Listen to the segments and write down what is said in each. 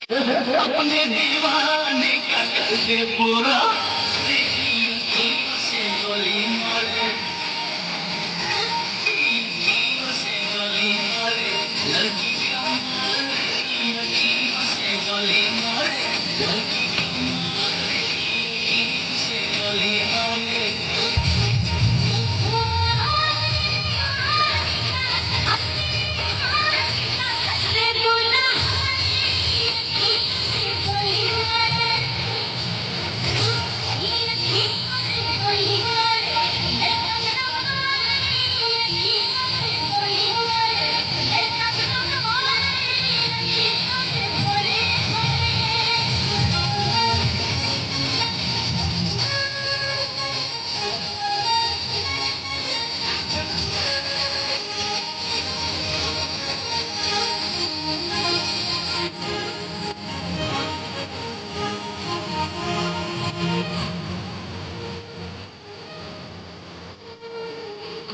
अपने दीवाने का कर दे पूरा से गोली मारे से गोली मारे लड़की से गोली मारे लड़की से गोली मारे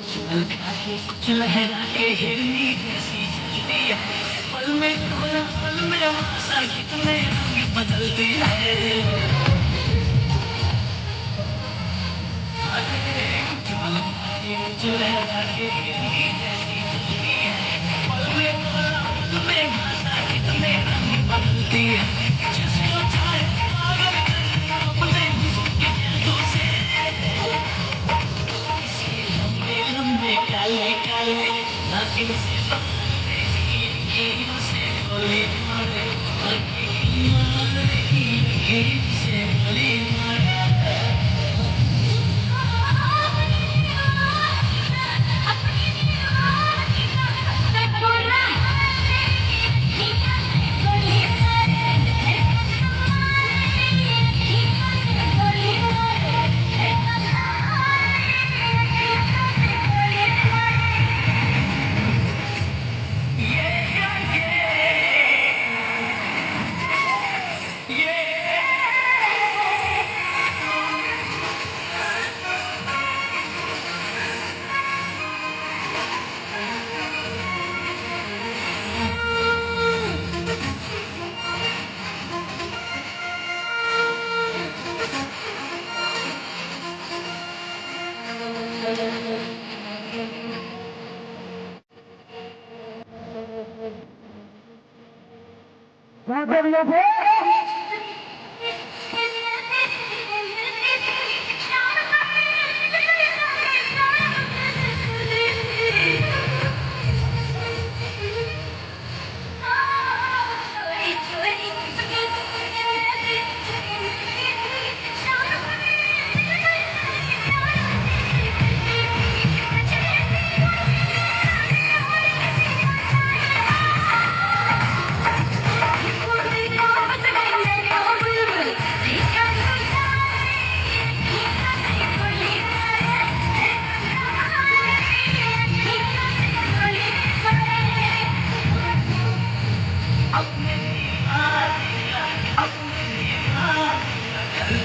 कुछ लहरा के हिरनी जैसी चलती है पल में खोया पल में आशा कितने रंग बदलती है कुछ लहरा के हिरनी जैसी चलती है पल में खोया पल में आशा कितने रंग बदलती है जिसको चाहे पागल करना अपने के जादू से लंबे लंबे काले काले नागिन से से गोली मारे से गोली मारे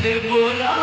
दे बोला